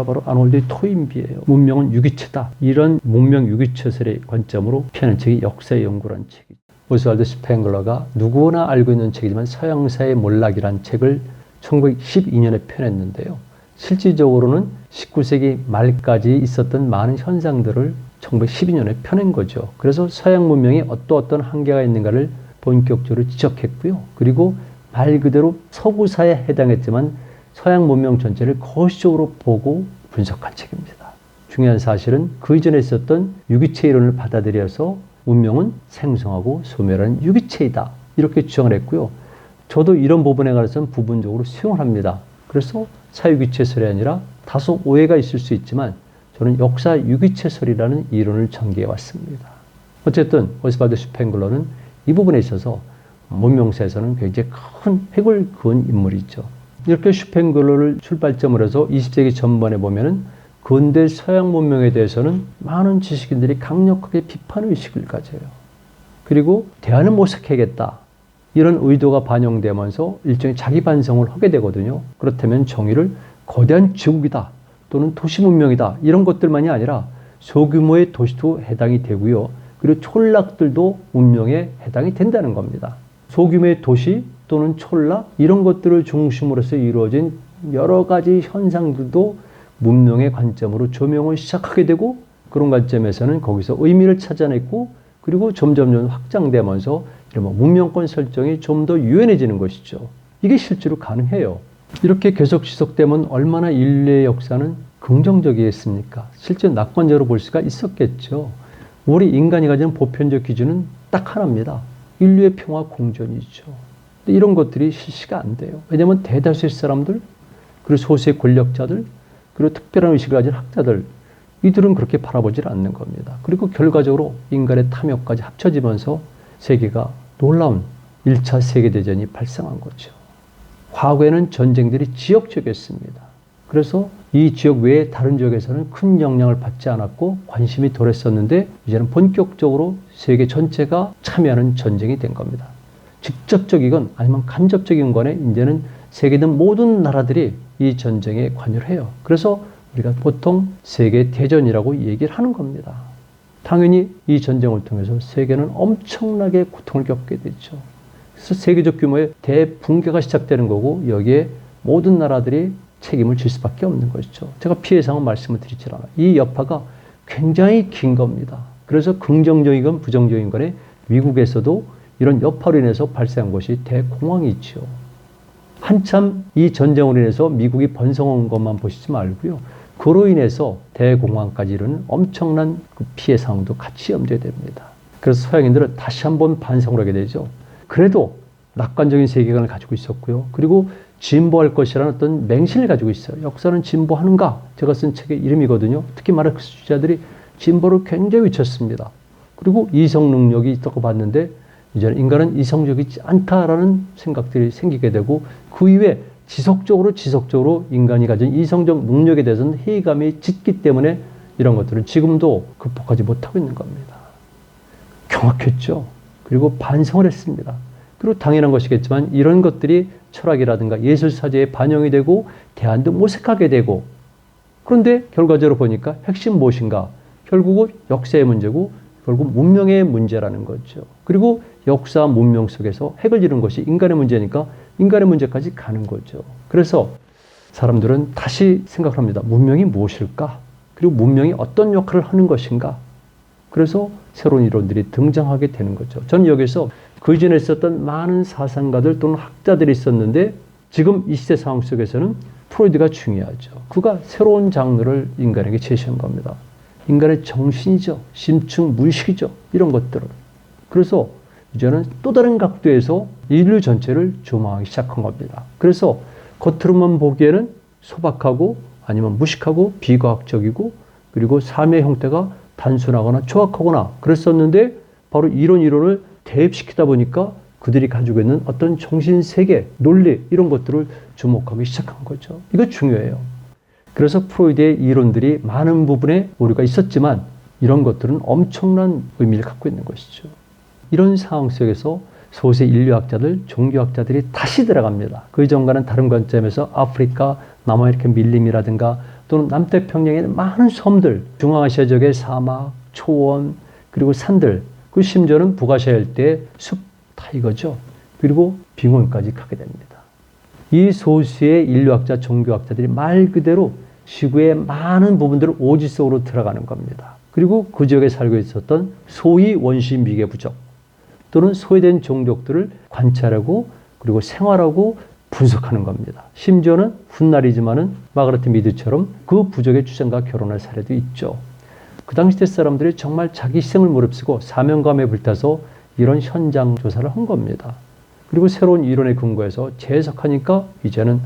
바로 아놀드 토인비예요. 문명은 유기체다. 이런 문명 유기체설의 관점으로 펴낸 책이 역사의 연구라는 책이죠. 오스왈드 스팽글러가 누구나 알고 있는 책이지만 서양사의 몰락이라는 책을 1912년에 펴냈는데요. 실질적으로는 19세기 말까지 있었던 많은 현상들을 1912년에 펴낸 거죠. 그래서 서양 문명이 어떤 한계가 있는가를 본격적으로 지적했고요. 그리고 말 그대로 서구사에 해당했지만 서양 문명 전체를 거시적으로 보고 분석한 책입니다. 중요한 사실은 그 이전에 있었던 유기체 이론을 받아들여서 문명은 생성하고 소멸하는 유기체이다. 이렇게 주장을 했고요. 저도 이런 부분에 관해서는 부분적으로 수용을 합니다. 그래서 사유기체설이 아니라 다소 오해가 있을 수 있지만 저는 역사 유기체설이라는 이론을 전개해 왔습니다. 어쨌든 오스왈드 스팽글러는 이 부분에 있어서 문명사에서는 굉장히 큰 획을 그은 인물이죠. 이렇게 슈팽글러를 출발점으로 해서 20세기 전반에 보면은 근대 서양 문명에 대해서는 많은 지식인들이 강력하게 비판의식을 가져요. 그리고 대안을 모색해야겠다. 이런 의도가 반영되면서 일종의 자기 반성을 하게 되거든요. 그렇다면 정의를 거대한 제국이다 또는 도시 문명이다 이런 것들만이 아니라 소규모의 도시도 해당이 되고요. 그리고 촌락들도 문명에 해당이 된다는 겁니다. 소규모의 도시 또는 촌락 이런 것들을 중심으로 해서 이루어진 여러 가지 현상들도 문명의 관점으로 조명을 시작하게 되고 그런 관점에서는 거기서 의미를 찾아냈고 그리고 점점 확장되면서 문명권 설정이 좀 더 유연해지는 것이죠. 이게 실제로 가능해요. 이렇게 계속 지속되면 얼마나 인류의 역사는 긍정적이겠습니까? 실제 낙관적으로 볼 수가 있었겠죠. 우리 인간이 가진 보편적 기준은 딱 하나입니다. 인류의 평화 공존이죠. 이런 것들이 실시가 안 돼요. 왜냐하면 대다수의 사람들, 그리고 소수의 권력자들, 그리고 특별한 의식을 가진 학자들, 이들은 그렇게 바라보질 않는 겁니다. 그리고 결과적으로 인간의 탐욕까지 합쳐지면서 세계가 놀라운 1차 세계대전이 발생한 거죠. 과거에는 전쟁들이 지역적이었습니다. 그래서 이 지역 외에 다른 지역에서는 큰 영향을 받지 않았고 관심이 덜했었는데 이제는 본격적으로 세계 전체가 참여하는 전쟁이 된 겁니다. 직접적이건 아니면 간접적인 간에 이제는 세계든 모든 나라들이 이 전쟁에 관여를 해요. 그래서 우리가 보통 세계 대전이라고 얘기를 하는 겁니다. 당연히 이 전쟁을 통해서 세계는 엄청나게 고통을 겪게 되죠. 그래서 세계적 규모의 대붕괴가 시작되는 거고 여기에 모든 나라들이 책임을 질 수밖에 없는 것이죠. 제가 피해상은 말씀을 드리질 않아요. 이 여파가 굉장히 긴 겁니다. 그래서 긍정적이건 부정적인 간에 미국에서도 이런 여파로 인해서 발생한 것이 대공황이 있죠. 한참 이 전쟁으로 인해서 미국이 번성한 것만 보시지 말고요. 그로 인해서 대공황까지 이르는 엄청난 그 피해 상황도 같이 염두에 됩니다. 그래서 서양인들은 다시 한번 반성을 하게 되죠. 그래도 낙관적인 세계관을 가지고 있었고요. 그리고 진보할 것이라는 어떤 맹신을 가지고 있어요. 역사는 진보하는가? 제가 쓴 책의 이름이거든요. 특히 마르크스주의자들이 진보를 굉장히 외쳤습니다. 그리고 이성 능력이 있다고 봤는데 이제는 인간은 이성적이지 않다라는 생각들이 생기게 되고 그 이후에 지속적으로 인간이 가진 이성적 능력에 대해서는 회의감이 짙기 때문에 이런 것들은 지금도 극복하지 못하고 있는 겁니다. 경악했죠. 그리고 반성을 했습니다. 그리고 당연한 것이겠지만 이런 것들이 철학이라든가 예술사제에 반영이 되고 대안도 모색하게 되고 그런데 결과적으로 보니까 핵심 무엇인가? 결국은 역사의 문제고 결국 문명의 문제라는 거죠. 그리고 역사 문명 속에서 핵을 이룬 것이 인간의 문제니까 인간의 문제까지 가는 거죠. 그래서 사람들은 다시 생각을 합니다. 문명이 무엇일까? 그리고 문명이 어떤 역할을 하는 것인가? 그래서 새로운 이론들이 등장하게 되는 거죠. 저는 여기서 그 이전에 있었던 많은 사상가들 또는 학자들이 있었는데 지금 이 시대 상황 속에서는 프로이드가 중요하죠. 그가 새로운 장르를 인간에게 제시한 겁니다. 인간의 정신이죠. 심층 무의식이죠. 이런 것들을. 그래서 이제는 또 다른 각도에서 인류 전체를 조망하기 시작한 겁니다. 그래서 겉으로만 보기에는 소박하고 아니면 무식하고 비과학적이고 그리고 삶의 형태가 단순하거나 조악하거나 그랬었는데 바로 이런 이론을 대입시키다 보니까 그들이 가지고 있는 어떤 정신세계, 논리 이런 것들을 주목하기 시작한 거죠. 이거 중요해요. 그래서 프로이드의 이론들이 많은 부분에 오류가 있었지만 이런 것들은 엄청난 의미를 갖고 있는 것이죠. 이런 상황 속에서 소수 인류학자들, 종교학자들이 다시 들어갑니다. 그 이전과는 다른 관점에서 아프리카, 남아메리칸 밀림이라든가 또는 남태평양에 있는 많은 섬들, 중앙아시아 지역의 사막, 초원, 그리고 산들, 그 심지어는 북아시아 일대의 숲 타이거죠. 그리고 빙원까지 가게 됩니다. 이 소수의 인류학자, 종교학자들이 말 그대로 지구의 많은 부분들을 오지 속으로 들어가는 겁니다. 그리고 그 지역에 살고 있었던 소위 원시 미개 부족 또는 소외된 종족들을 관찰하고 그리고 생활하고 분석하는 겁니다. 심지어는 훗날이지만은 마가레트 미드처럼 그 부족의 주장과 결혼할 사례도 있죠. 그 당시 때 사람들이 정말 자기 희생을 무릅쓰고 사명감에 불타서 이런 현장 조사를 한 겁니다. 그리고 새로운 이론에 근거해서 재해석하니까 이제는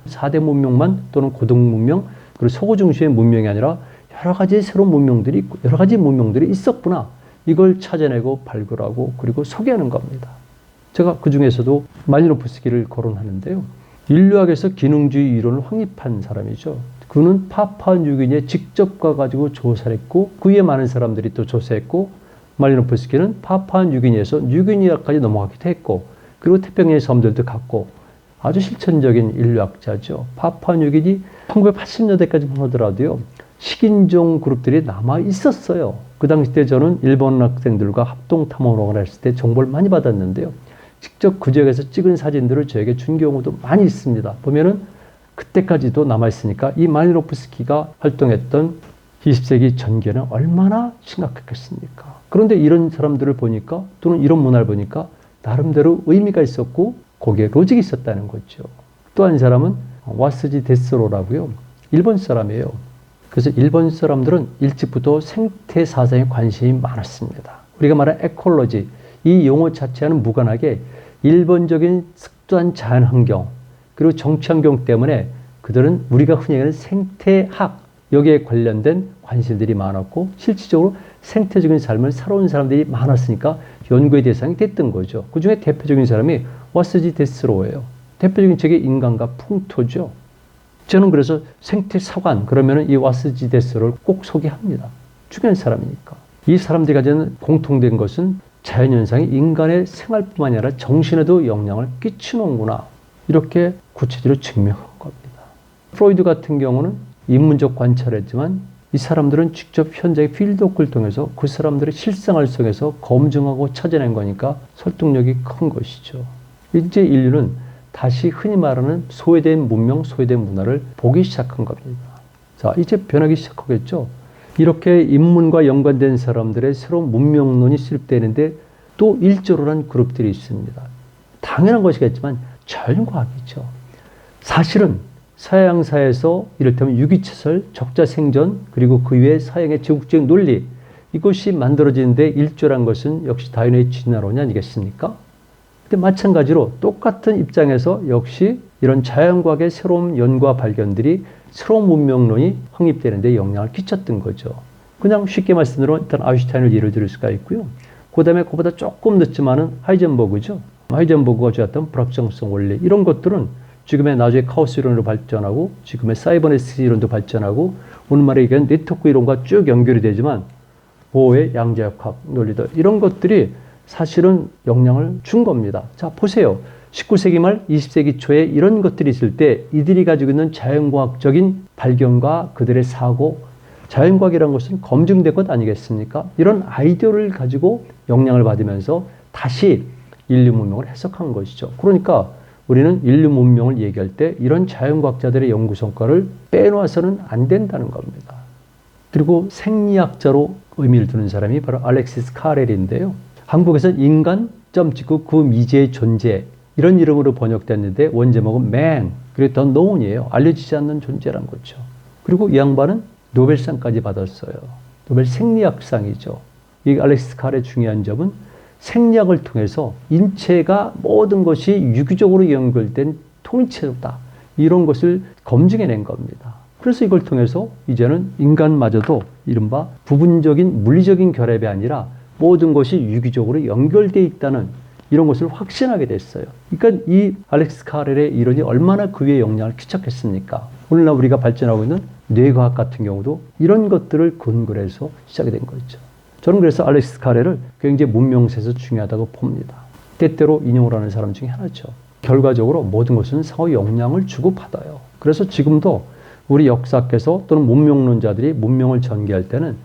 4대 문명만 또는 고등 문명 그리고 서구 중심의 문명이 아니라 여러 가지 새로운 문명들이 있고 여러 가지 문명들이 있었구나. 이걸 찾아내고 발굴하고 그리고 소개하는 겁니다. 제가 그 중에서도 말리노프스키를 거론하는데요. 인류학에서 기능주의 이론을 확립한 사람이죠. 그는 파푸아뉴기니에 직접 가가지고 조사를 했고 그 위에 많은 사람들이 또 조사했고 말리노프스키는 파푸아뉴기니에서 뉴기니아까지 넘어가기도 했고 그리고 태평양의 섬들도 갔고 아주 실천적인 인류학자죠. 파푸아뉴기니 1980년대까지만 하더라도요. 식인종 그룹들이 남아 있었어요. 그 당시 때 저는 일본 학생들과 합동 탐험을 했을 때 정보를 많이 받았는데요. 직접 그 지역에서 찍은 사진들을 저에게 준 경우도 많이 있습니다. 보면은 그때까지도 남아있으니까 이 말리노프스키가 활동했던 20세기 전개는 얼마나 심각했겠습니까? 그런데 이런 사람들을 보니까 또는 이런 문화를 보니까 나름대로 의미가 있었고 거기에 로직이 있었다는 거죠. 또 한 사람은 와스지 데스로라고요. 일본 사람이에요. 그래서 일본 사람들은 일찍부터 생태 사상에 관심이 많았습니다. 우리가 말하는 에콜로지, 이 용어 자체와는 무관하게 일본적인 습도한 자연환경 그리고 정치환경 때문에 그들은 우리가 흔히 얘기하는 생태학 여기에 관련된 관심들이 많았고 실질적으로 생태적인 삶을 살아온 사람들이 많았으니까 연구의 대상이 됐던 거죠. 그 중에 대표적인 사람이 와스지 데스로예요. 대표적인 책이 인간과 풍토죠. 저는 그래서 생태사관 그러면 이 와스지 데스로를 꼭 소개합니다. 중요한 사람이니까. 이 사람들이 가지는 공통된 것은 자연현상이 인간의 생활뿐만 아니라 정신에도 영향을 끼치는구나. 이렇게 구체적으로 증명한 겁니다. 프로이드 같은 경우는 인문적 관찰을 했지만 이 사람들은 직접 현장의 필드워크를 통해서 그 사람들의 실생활 속에서 검증하고 찾아낸 거니까 설득력이 큰 것이죠. 이제 인류는 다시 흔히 말하는 소외된 문명, 소외된 문화를 보기 시작한 겁니다. 자, 이제 변하기 시작하겠죠. 이렇게 인문과 연관된 사람들의 새로운 문명론이 수립되는데 또 일조로란 그룹들이 있습니다. 당연한 것이겠지만 자연과학이죠. 사실은 서양사에서 이를테면 유기체설, 적자생존 그리고 그 이외의 서양의 제국주의 논리 이것이 만들어지는데 일조란 것은 역시 다윈의 진화론이 아니겠습니까? 근데 마찬가지로 똑같은 입장에서 역시 이런 자연과학의 새로운 연구와 발견들이 새로운 문명론이 확립되는 데 영향을 끼쳤던 거죠. 그냥 쉽게 말씀드리면 일단 아인슈타인을 예를 들 수가 있고요. 그 다음에 그보다 조금 늦지만은 하이젠버그죠. 하이젠버그가 주었던 불확정성 원리 이런 것들은 지금의 나중에 카오스 이론으로 발전하고 지금의 사이버네티क्스 이론도 발전하고 오늘날의 얘기하는 네트워크 이론과 쭉 연결이 되지만 보호의 양자역학 논리들 이런 것들이 사실은 영향을 준 겁니다. 자, 보세요. 19세기 말 20세기 초에 이런 것들이 있을 때 이들이 가지고 있는 자연과학적인 발견과 그들의 사고, 자연과학이라는 것은 검증된 것 아니겠습니까? 이런 아이디어를 가지고 영향을 받으면서 다시 인류 문명을 해석한 것이죠. 그러니까 우리는 인류 문명을 얘기할 때 이런 자연과학자들의 연구 성과를 빼놓아서는 안 된다는 겁니다. 그리고 생리학자로 의미를 두는 사람이 바로 알렉시스 카렐인데요. 한국에서는 인간, 점 찍고 그 미지의 존재 이런 이름으로 번역됐는데 원제목은 man, 그리고 더 known이에요. 알려지지 않는 존재란 거죠. 그리고 이 양반은 노벨상까지 받았어요. 노벨 생리학상이죠. 이 알렉시스 카렐의 중요한 점은 생리학을 통해서 인체가 모든 것이 유기적으로 연결된 통일체다. 이런 것을 검증해낸 겁니다. 그래서 이걸 통해서 이제는 인간마저도 이른바 부분적인 물리적인 결합이 아니라 모든 것이 유기적으로 연결되어 있다는 이런 것을 확신하게 됐어요. 그러니까 이 알렉시스 카렐의 이론이 얼마나 그 위에 영향을 끼쳤겠습니까? 오늘날 우리가 발전하고 있는 뇌과학 같은 경우도 이런 것들을 근거로 해서 시작이 된 거죠. 저는 그래서 알렉시스 카렐을 굉장히 문명세에서 중요하다고 봅니다. 때때로 인용을 하는 사람 중에 하나죠. 결과적으로 모든 것은 상호 영향을 주고받아요. 그래서 지금도 우리 역사께서 또는 문명론자들이 문명을 전개할 때는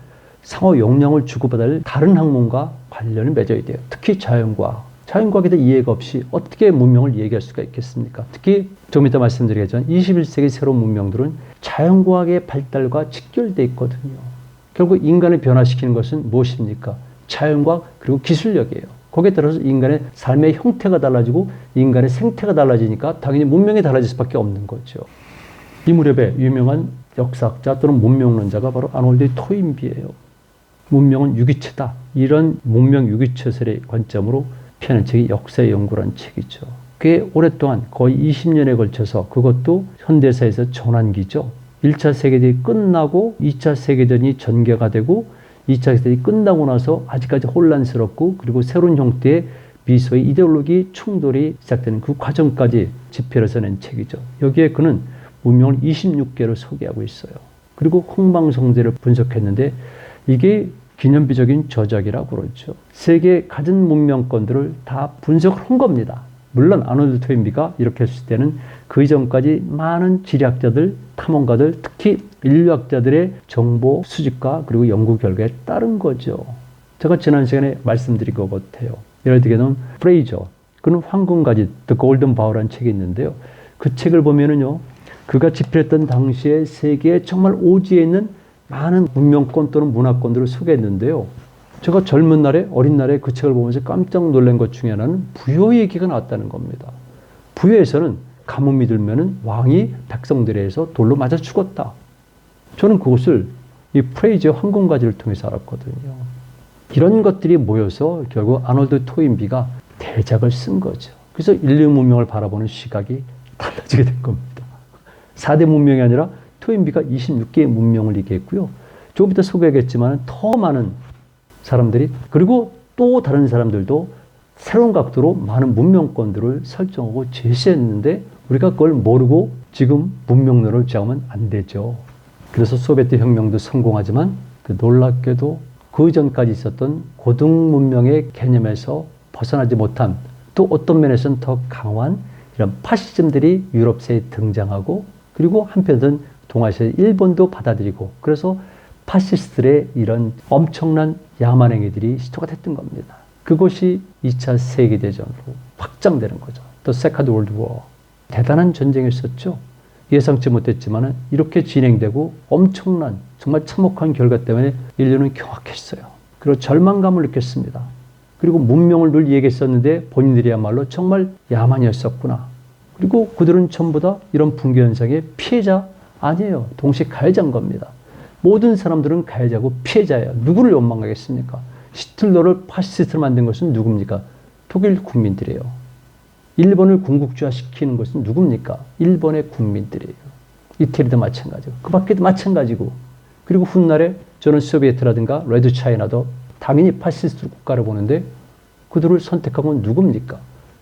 상호 영향을 주고받을 다른 학문과 관련을 맺어야 돼요. 특히 자연과학. 자연과학에 대한 이해가 없이 어떻게 문명을 얘기할 수가 있겠습니까? 특히 좀 이따 말씀드리겠지만 21세기 새로운 문명들은 자연과학의 발달과 직결되어 있거든요. 결국 인간을 변화시키는 것은 무엇입니까? 자연과학 그리고 기술력이에요. 거기에 따라서 인간의 삶의 형태가 달라지고 인간의 생태가 달라지니까 당연히 문명이 달라질 수밖에 없는 거죠. 이 무렵에 유명한 역사학자 또는 문명론자가 바로 아놀드 토인비예요. 문명은 유기체다. 이런 문명 유기체설의 관점으로 펴낸 책이 역사의 연구라는 책이죠. 꽤 오랫동안 거의 20년에 걸쳐서 그것도 현대사에서 전환기죠. 1차 세계대전이 끝나고 2차 세계대전이 전개가 되고 2차 세계대전이 끝나고 나서 아직까지 혼란스럽고 그리고 새로운 형태의 미소의 이데올로기 충돌이 시작되는 그 과정까지 집필을 써낸 책이죠. 여기에 그는 문명을 26개로 소개하고 있어요. 그리고 흥망성쇠를 분석했는데 이게 기념비적인 저작이라고 그러죠. 세계의 가진 문명권들을 다 분석을 한 겁니다. 물론 아놀드 토인비가 이렇게 했을 때는 그 이전까지 많은 지리학자들, 탐험가들, 특히 인류학자들의 정보 수집과 그리고 연구 결과에 따른 거죠. 제가 지난 시간에 말씀드린 것 같아요. 예를 들면 프레이저, 그는 황금가지, The Golden Bow라는 책이 있는데요. 그 책을 보면은요, 그가 집필했던 당시에 세계에 정말 오지에 있는 많은 문명권 또는 문화권들을 소개했는데요. 제가 젊은 날에 어린 날에 그 책을 보면서 깜짝 놀란 것 중에 하나는 부여 얘기가 나왔다는 겁니다. 부여에서는 가뭄이 들면은 왕이 백성들에 의해서 돌로 맞아 죽었다. 저는 그것을 이 프레이저 황금가지를 통해서 알았거든요. 이런 것들이 모여서 결국 아놀드 토인비가 대작을 쓴 거죠. 그래서 인류 문명을 바라보는 시각이 달라지게 된 겁니다. 4대 문명이 아니라 토인비가 26개의 문명을 얘기했고요. 조금 이따 소개하겠지만 더 많은 사람들이 그리고 또 다른 사람들도 새로운 각도로 많은 문명권들을 설정하고 제시했는데 우리가 그걸 모르고 지금 문명론을 주장하면 안 되죠. 그래서 소비에트 혁명도 성공하지만 그 놀랍게도 그 전까지 있었던 고등 문명의 개념에서 벗어나지 못한 또 어떤 면에서는 더 강한 이런 파시즘들이 유럽세에 등장하고 그리고 한편은 동아시아 일본도 받아들이고 그래서 파시스트들의 이런 엄청난 야만 행위들이 시초가 됐던 겁니다. 그것이 2차 세계대전으로 확장되는 거죠. 또 세컨드 월드 워. 대단한 전쟁이었었죠. 예상치 못했지만 이렇게 진행되고 엄청난 정말 참혹한 결과 때문에 인류는 경악했어요. 그리고 절망감을 느꼈습니다. 그리고 문명을 늘 얘기했었는데 본인들이야말로 정말 야만이었었구나. 그리고 그들은 전부 다 이런 붕괴 현상의 피해자 아니에요. 동시에 가해자인 겁니다. 모든 사람들은 가해자고 피해자예요. 누구를 원망하겠습니까? 히틀러를 파시스트로 만든 것은 누굽니까? 독일 국민들이에요. 일본을 군국주의화시키는 것은 누굽니까? 일본의 국민들이에요. 이태리도 마찬가지고 그 밖에도 마찬가지고 그리고 훗날에 저는 소비에트라든가 레드 차이나도 당연히 파시스트 국가를 보는데 그들을 선택한 건 누굽니까?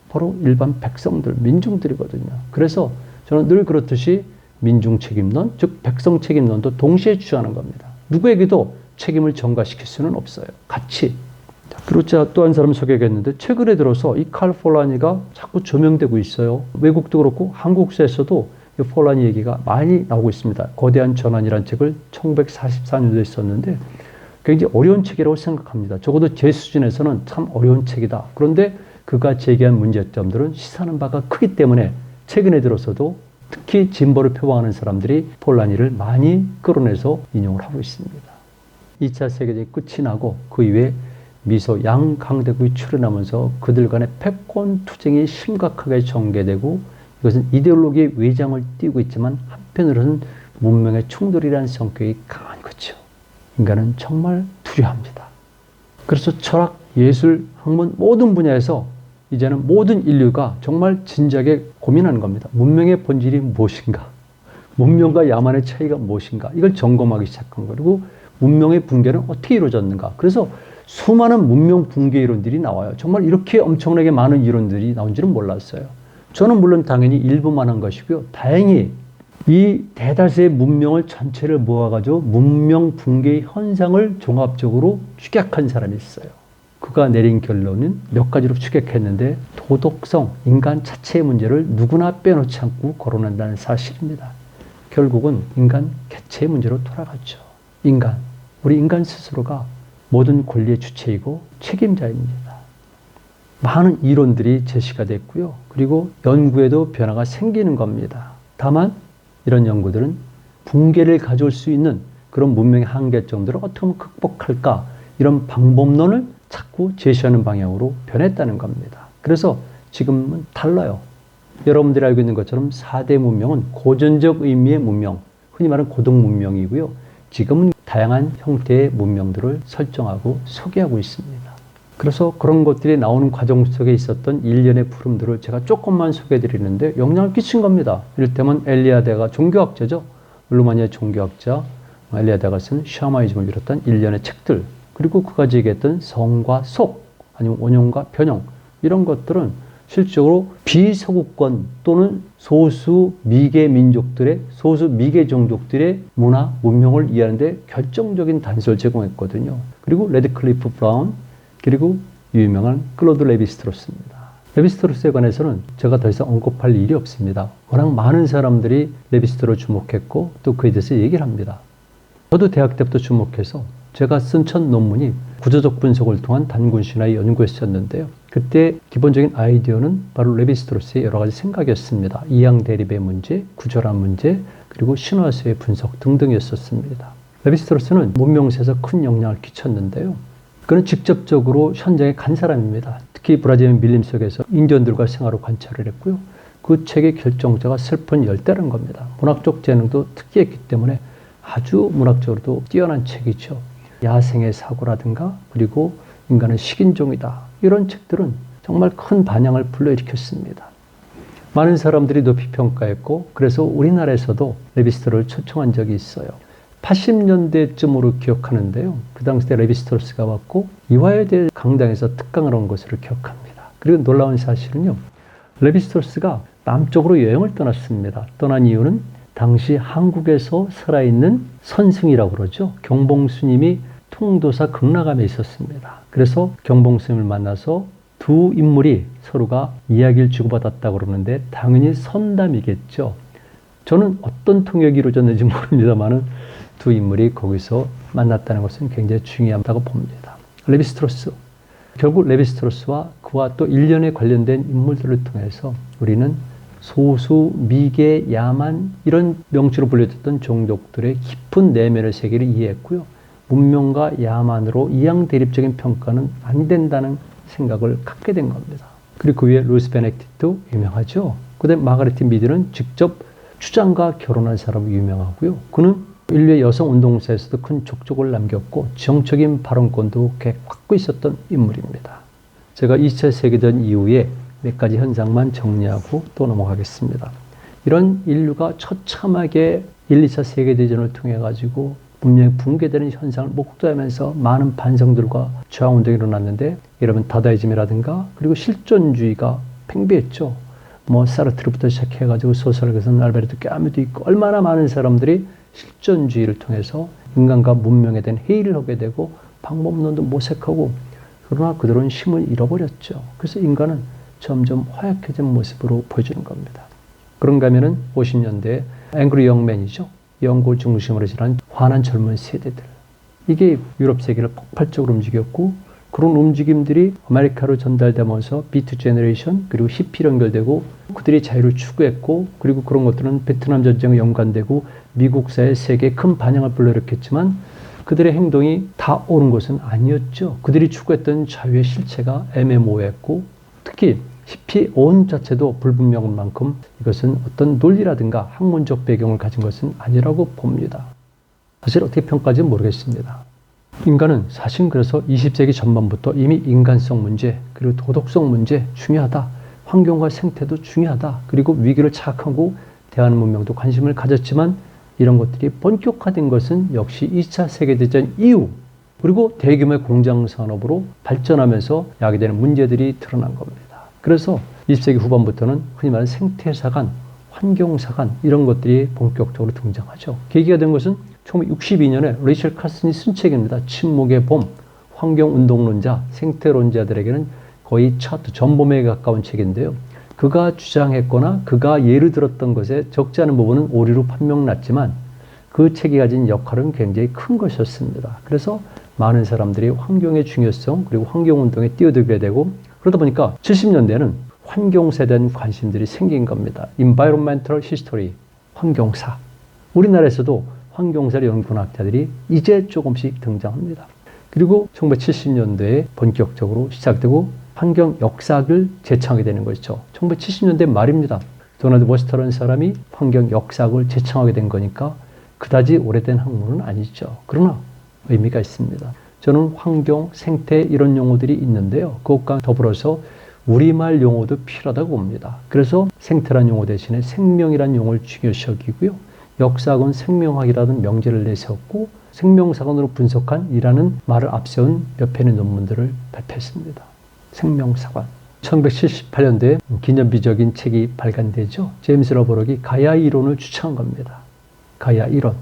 바로 일반 백성들, 민중들이거든요. 그래서 저는 늘 그렇듯이 민중 책임론, 즉 백성 책임론도 동시에 주장하는 겁니다. 누구에게도 책임을 전가시킬 수는 없어요. 같이. 그리고 제가 또 한 사람 소개하겠는데 최근에 들어서 이 칼 폴라니가 자꾸 조명되고 있어요. 외국도 그렇고 한국사에서도 이 폴라니 얘기가 많이 나오고 있습니다. 거대한 전환이라는 책을 1944년도에 썼는데 굉장히 어려운 책이라고 생각합니다. 적어도 제 수준에서는 참 어려운 책이다. 그런데 그가 제기한 문제점들은 시사하는 바가 크기 때문에 최근에 들어서도 특히 진보를 표방하는 사람들이 폴라니를 많이 끌어내서 인용을 하고 있습니다. 2차 세계대전이 끝이 나고 그 이후에 미소 양강대국이 출현하면서 그들 간의 패권 투쟁이 심각하게 전개되고 이것은 이데올로기의 외장을 띄우고 있지만 한편으로는 문명의 충돌이라는 성격이 강한 거죠. 인간은 정말 두려워합니다. 그래서 철학, 예술, 학문 모든 분야에서 이제는 모든 인류가 정말 진지하게 고민하는 겁니다. 문명의 본질이 무엇인가? 문명과 야만의 차이가 무엇인가? 이걸 점검하기 시작한 거고 그리고 문명의 붕괴는 어떻게 이루어졌는가? 그래서 수많은 문명 붕괴 이론들이 나와요. 정말 이렇게 엄청나게 많은 이론들이 나온지는 몰랐어요. 저는 물론 당연히 일부만 한 것이고요. 다행히 이 대다수의 문명을 전체를 모아가지고 문명 붕괴의 현상을 종합적으로 축약한 사람이 있어요. 그가 내린 결론은 몇 가지로 축약했는데 도덕성, 인간 자체의 문제를 누구나 빼놓지 않고 거론한다는 사실입니다. 결국은 인간 개체의 문제로 돌아갔죠. 우리 인간 스스로가 모든 권리의 주체이고 책임자입니다. 많은 이론들이 제시가 됐고요. 그리고 연구에도 변화가 생기는 겁니다. 다만 이런 연구들은 붕괴를 가져올 수 있는 그런 문명의 한계 정도를 어떻게 하면 극복할까, 이런 방법론을 자꾸 제시하는 방향으로 변했다는 겁니다. 그래서 지금은 달라요. 여러분들이 알고 있는 것처럼 4대 문명은 고전적 의미의 문명, 흔히 말하는 고등 문명이고요. 지금은 다양한 형태의 문명들을 설정하고 소개하고 있습니다. 그래서 그런 것들이 나오는 과정 속에 있었던 일련의 푸름들을 제가 조금만 소개해드리는데 영향을 끼친 겁니다. 이를테면 엘리아데가 종교학자죠. 루마니아 종교학자 엘리아데가 쓴 샤마니즘을 비롯한 일련의 책들, 그리고 그가 제기했던 성과 속, 아니면 원형과 변형, 이런 것들은 실적으로 비서구권 또는 소수 미개 민족들의, 소수 미개 종족들의 문화, 문명을 이해하는 데 결정적인 단서를 제공했거든요. 그리고 레드클리프 브라운, 그리고 유명한 클로드 레비스트로스입니다. 레비스트로스에 관해서는 제가 더 이상 언급할 일이 없습니다. 워낙 많은 사람들이 레비스트로 주목했고 또 그에 대해서 얘기를 합니다. 저도 대학 때부터 주목해서 제가 쓴 첫 논문이 구조적 분석을 통한 단군 신화의 연구였었는데요. 그때 기본적인 아이디어는 바로 레비스트로스의 여러 가지 생각이었습니다. 이양 대립의 문제, 구조란 문제, 그리고 신화서의 분석 등등이었었습니다. 레비스트로스는 문명사에서 큰 영향을 끼쳤는데요. 그는 직접적으로 현장에 간 사람입니다. 특히 브라질의 밀림 속에서 인디언들과 생활을 관찰을 했고요. 그 책의 결정자가 슬픈 열대라는 겁니다. 문학적 재능도 특이했기 때문에 아주 문학적으로도 뛰어난 책이죠. 야생의 사고라든가, 그리고 인간은 식인종이다, 이런 책들은 정말 큰 반향을 불러일으켰습니다. 많은 사람들이 높이 평가했고, 그래서 우리나라에서도 레비스트로를 초청한 적이 있어요. 80년대쯤으로 기억하는데요. 그 당시 때 레비스트로스가 왔고 이화여대 강당에서 특강을 한 것으로 기억합니다. 그리고 놀라운 사실은요, 레비스트로스가 남쪽으로 여행을 떠났습니다. 떠난 이유는 당시 한국에서 살아있는 선승이라고 그러죠. 경봉스님이 통도사 극락암에 있었습니다. 그래서 경봉스님을 만나서 두 인물이 서로가 이야기를 주고받았다고 그러는데 당연히 선담이겠죠. 저는 어떤 통역이 이루어졌는지 모릅니다만은 두 인물이 거기서 만났다는 것은 굉장히 중요하다고 봅니다. 레비스트로스, 결국 레비스트로스와 그와 또 일련에 관련된 인물들을 통해서 우리는 소수, 미개, 야만, 이런 명칭으로 불려졌던 종족들의 깊은 내면의 세계를 이해했고요. 문명과 야만으로 이양대립적인 평가는 안 된다는 생각을 갖게 된 겁니다. 그리고 그 위에 루이스 베네딕트도 유명하죠. 그 다음에 마가레트 미드는 직접 추장과 결혼한 사람으로 유명하고요. 그는 인류의 여성 운동사에서도 큰 족적을 남겼고 정적인 발언권도 갖고 있었던 인물입니다. 제가 2차 세계대전 이후에 몇 가지 현상만 정리하고 또 넘어가겠습니다. 이런 인류가 처참하게 1, 2차 세계대전을 통해 가지고 문명이 붕괴되는 현상을 목도하면서 많은 반성들과 저항운동이 일어났는데, 이러면 다다이즘이라든가 그리고 실존주의가 팽배했죠. 사르트르부터 시작해가지고 소설에서는 알베르토 까뮤도 있고, 얼마나 많은 사람들이 실존주의를 통해서 인간과 문명에 대한 회의를 하게 되고 방법론도 모색하고, 그러나 그들은 힘을 잃어버렸죠. 그래서 인간은 점점 허약해진 모습으로 보여주는 겁니다. 그런가 하면은 50년대 앵그리 영맨이죠. 연구 중심으로 지난 화난 젊은 세대들. 이게 유럽 세계를 폭발적으로 움직였고, 그런 움직임들이 아메리카로 전달되면서 비트 제너레이션, 그리고 히피 연결되고 그들이 자유를 추구했고, 그리고 그런 것들은 베트남 전쟁에 연관되고 미국사의 세계에 큰 반향을 불러일으켰지만 그들의 행동이 다 옳은 것은 아니었죠. 그들이 추구했던 자유의 실체가 애매모호했고, 특히 히피 온 자체도 불분명한 만큼 이것은 어떤 논리라든가 학문적 배경을 가진 것은 아니라고 봅니다. 사실 어떻게 평가할지 모르겠습니다. 인간은 사실 그래서 20세기 전반부터 이미 인간성 문제, 그리고 도덕성 문제 중요하다, 환경과 생태도 중요하다, 그리고 위기를 자각하고 대하는 문명도 관심을 가졌지만, 이런 것들이 본격화된 것은 역시 2차 세계대전 이후, 그리고 대규모의 공장산업으로 발전하면서 야기되는 문제들이 드러난 겁니다. 그래서 20세기 후반부터는 흔히 말하는 생태사관, 환경사관, 이런 것들이 본격적으로 등장하죠. 계기가 된 것은 1962년에 레이첼 카슨이 쓴 책입니다. 침묵의 봄, 환경운동론자, 생태론자들에게는 거의 차트 전범에 가까운 책인데요. 그가 주장했거나 그가 예를 들었던 것에 적지 않은 부분은 오류로 판명났지만 그 책이 가진 역할은 굉장히 큰 것이었습니다. 그래서 많은 사람들이 환경의 중요성 그리고 환경운동에 뛰어들게 되고 그러다 보니까 70년대에는 환경세에 대한 관심들이 생긴 겁니다. Environmental History, 환경사. 우리나라에서도 환경사를 연구하는 학자들이 이제 조금씩 등장합니다. 그리고 1970년대에 본격적으로 시작되고 환경 역사학을 제창하게 되는 것이죠. 1970년대 말입니다. 도널드 버스터라는 사람이 환경 역사학을 제창하게 된 거니까 그다지 오래된 학문은 아니죠. 그러나 의미가 있습니다. 저는 환경, 생태 이런 용어들이 있는데요. 그것과 더불어서 우리말 용어도 필요하다고 봅니다. 그래서 생태란 용어 대신에 생명이란 용어를 중요시 여기고요. 역사학은 생명학이라는 명제를 내세웠고 생명사관으로 분석한 이라는 말을 앞세운 몇 편의 논문들을 발표했습니다. 생명사관. 1978년도에 기념비적인 책이 발간되죠. 제임스 러버록이 가야 이론을 주창한 겁니다. 가야 이론.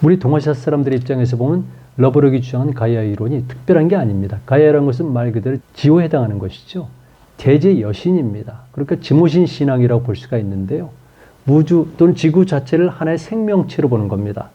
우리 동아시아 사람들의 입장에서 보면 러버록이 주장한 가야 이론이 특별한 게 아닙니다. 가야라는 것은 말 그대로 지호에 해당하는 것이죠. 대제 여신입니다. 그러니까 지모신 신앙이라고 볼 수가 있는데요. 우주 또는 지구 자체를 하나의 생명체로 보는 겁니다.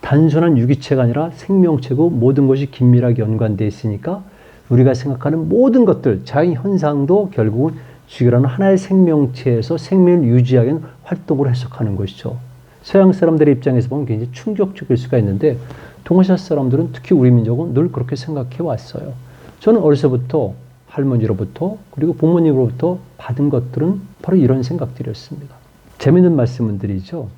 단순한 유기체가 아니라 생명체고 모든 것이 긴밀하게 연관되어 있으니까 우리가 생각하는 모든 것들, 자연현상도 결국은 지구라는 하나의 생명체에서 생명을 유지하기 위한 활동으로 해석하는 것이죠. 서양 사람들의 입장에서 보면 굉장히 충격적일 수가 있는데 동아시아 사람들은 특히 우리 민족은 늘 그렇게 생각해 왔어요. 저는 어려서부터 할머니로부터 그리고 부모님으로부터 받은 것들은 바로 이런 생각들이었습니다. 재미있는 말씀을 드리죠.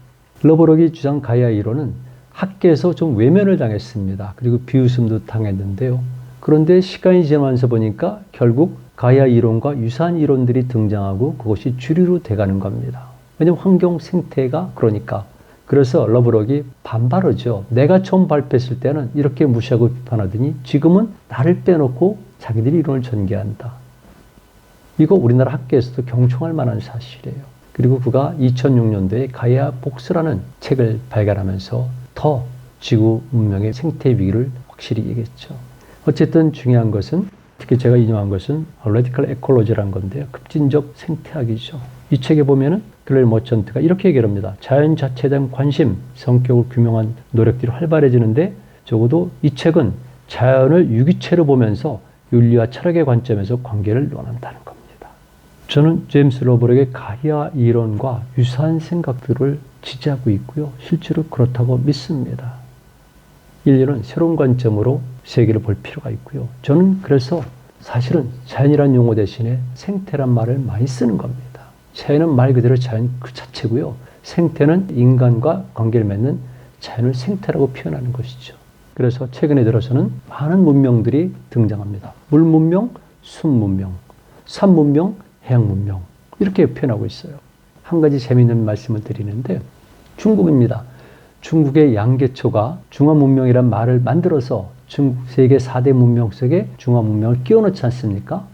러버록이 주장 가야 이론은 학계에서 좀 외면을 당했습니다. 그리고 비웃음도 당했는데요. 그런데 시간이 지나면서 보니까 결국 가야 이론과 유사한 이론들이 등장하고 그것이 주류로 돼가는 겁니다. 왜냐하면 환경 생태가 그러니까. 그래서 러버록이 반발하죠. 내가 처음 발표했을 때는 이렇게 무시하고 비판하더니 지금은 나를 빼놓고 자기들이 이론을 전개한다. 이거 우리나라 학계에서도 경청할 만한 사실이에요. 그리고 그가 2006년도에 가야 복수라는 책을 발간하면서 더 지구 문명의 생태 위기를 확실히 얘기했죠. 어쨌든 중요한 것은 특히 제가 인용한 것은 Radical Ecology라는 건데요. 급진적 생태학이죠. 이 책에 보면은 클레어 머천트가 이렇게 얘기를 합니다. 자연 자체에 대한 관심, 성격을 규명한 노력들이 활발해지는데 적어도 이 책은 자연을 유기체로 보면서 윤리와 철학의 관점에서 관계를 논한다는 겁니다. 저는 제임스 러버록의 가야 이론과 유사한 생각들을 지지하고 있고요. 실제로 그렇다고 믿습니다. 인류는 새로운 관점으로 세계를 볼 필요가 있고요. 저는 그래서 사실은 자연이란 용어 대신에 생태란 말을 많이 쓰는 겁니다. 자연은 말 그대로 자연 그 자체고요. 생태는 인간과 관계를 맺는 자연을 생태라고 표현하는 것이죠. 그래서 최근에 들어서는 많은 문명들이 등장합니다. 물 문명, 숲 문명, 산 문명, 해양 문명 이렇게 표현하고 있어요. 한 가지 재미있는 말씀을 드리는데 중국입니다. 중국의 양계초가 중화문명이란 말을 만들어서 중국 세계 4대 문명 속에 중화문명을 끼워 넣지 않습니까?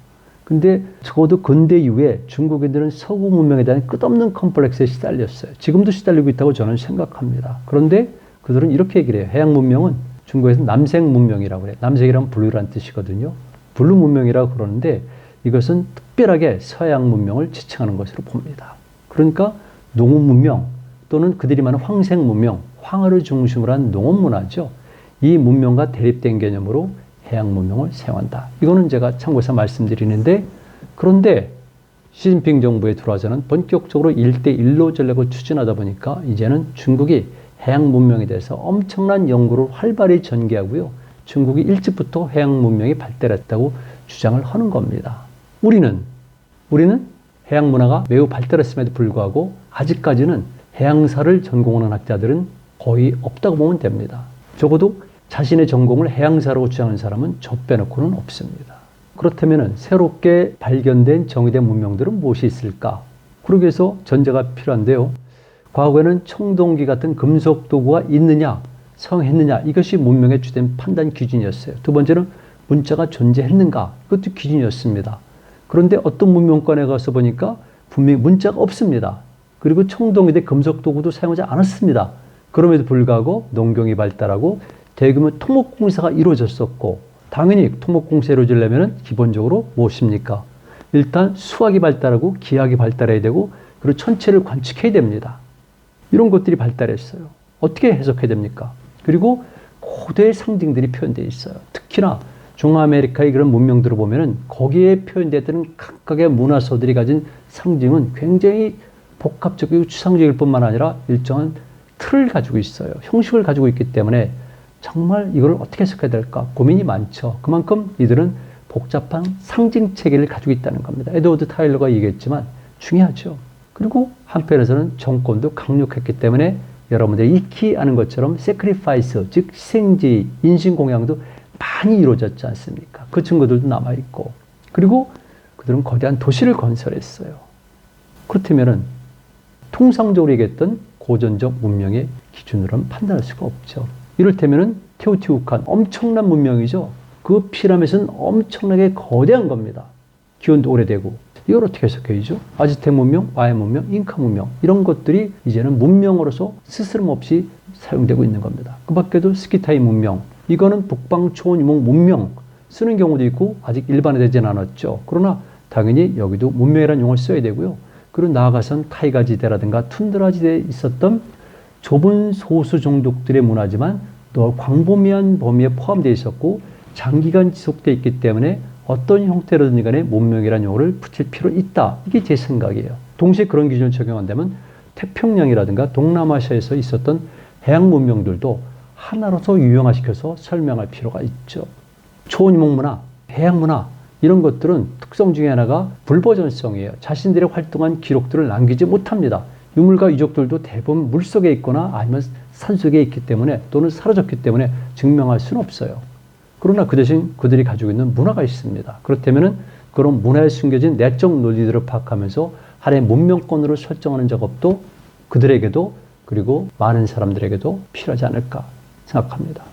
근데 적어도 근대 이후에 중국인들은 서구 문명에 대한 끝없는 컴플렉스에 시달렸어요. 지금도 시달리고 있다고 저는 생각합니다. 그런데 그들은 이렇게 얘기를 해요. 해양 문명은 중국에서 남색 문명이라고 그래요. 남색이란 블루라는 뜻이거든요. 블루 문명이라고 그러는데 이것은 특별하게 서양 문명을 지칭하는 것으로 봅니다. 그러니까 농업 문명 또는 그들이 말하는 황색 문명, 황화를 중심으로 한 농업 문화죠. 이 문명과 대립된 개념으로 해양 문명을 사용한다. 이거는 제가 참고해서 말씀드리는데 그런데 시진핑 정부에 들어와서는 본격적으로 1대1로 전략을 추진하다 보니까 이제는 중국이 해양 문명에 대해서 엄청난 연구를 활발히 전개하고요. 중국이 일찍부터 해양 문명이 발달했다고 주장을 하는 겁니다. 우리는 해양 문화가 매우 발달했음에도 불구하고 아직까지는 해양사를 전공하는 학자들은 거의 없다고 보면 됩니다. 적어도 자신의 전공을 해양사라고 주장하는 사람은 저 빼놓고는 없습니다. 그렇다면 새롭게 발견된 정의된 문명들은 무엇이 있을까? 그러기 위해서 전제가 필요한데요. 과거에는 청동기 같은 금속 도구가 있느냐, 사용했느냐 이것이 문명의 주된 판단 기준이었어요. 두 번째는 문자가 존재했는가 이것도 기준이었습니다. 그런데 어떤 문명권에 가서 보니까 분명히 문자가 없습니다. 그리고 청동기 대 금속 도구도 사용하지 않았습니다. 그럼에도 불구하고 농경이 발달하고 대규모 토목공사가 이루어졌었고 당연히 토목공사 이루어지려면 기본적으로 무엇입니까? 일단 수학이 발달하고 기하학이 발달해야 되고 그리고 천체를 관측해야 됩니다. 이런 것들이 발달했어요. 어떻게 해석해야 됩니까? 그리고 고대의 상징들이 표현되어 있어요. 특히나 중아메리카의 그런 문명들을 보면은 거기에 표현되었던 각각의 문화소들이 가진 상징은 굉장히 복합적이고 추상적일 뿐만 아니라 일정한 틀을 가지고 있어요. 형식을 가지고 있기 때문에 정말 이걸 어떻게 해석해야 될까 고민이 많죠. 그만큼 이들은 복잡한 상징 체계를 가지고 있다는 겁니다. 에드워드 타일러가 얘기했지만 중요하죠. 그리고 한편에서는 정권도 강력했기 때문에 여러분들이 익히 아는 것처럼 세크리파이스, 즉 희생지, 인신공양도 많이 이루어졌지 않습니까? 그 증거들도 남아있고 그리고 그들은 거대한 도시를 건설했어요. 그렇다면 통상적으로 얘기했던 고전적 문명의 기준으로는 판단할 수가 없죠. 이를테면 테오티우칸 엄청난 문명이죠. 그 피라밋은 엄청나게 거대한 겁니다. 기원도 오래되고 이걸 어떻게 해석해야죠? 아즈텍 문명, 마야 문명, 잉카 문명 이런 것들이 이제는 문명으로서 스스럼없이 사용되고 있는 겁니다. 그 밖에도 스키타이 문명 이거는 북방 초원 유목 문명 쓰는 경우도 있고 아직 일반화되지는 않았죠. 그러나 당연히 여기도 문명이라는 용어를 써야 되고요. 그리고 나아가선 타이가지대라든가 툰드라지대에 있었던 좁은 소수 종족들의 문화지만 또 광범위한 범위에 포함되어 있었고 장기간 지속되어 있기 때문에 어떤 형태로든 간에 문명이라는 용어를 붙일 필요 있다. 이게 제 생각이에요. 동시에 그런 기준을 적용한다면 태평양이라든가 동남아시아에서 있었던 해양 문명들도 하나로서 유형화시켜서 설명할 필요가 있죠. 초원유목 문화, 해양 문화 이런 것들은 특성 중에 하나가 불보존성이에요. 자신들의 활동한 기록들을 남기지 못합니다. 유물과 유적들도 대부분 물속에 있거나 아니면 산속에 있기 때문에 또는 사라졌기 때문에 증명할 수는 없어요. 그러나 그 대신 그들이 가지고 있는 문화가 있습니다. 그렇다면 그런 문화에 숨겨진 내적 논리들을 파악하면서 하나의 문명권으로 설정하는 작업도 그들에게도 그리고 많은 사람들에게도 필요하지 않을까 생각합니다.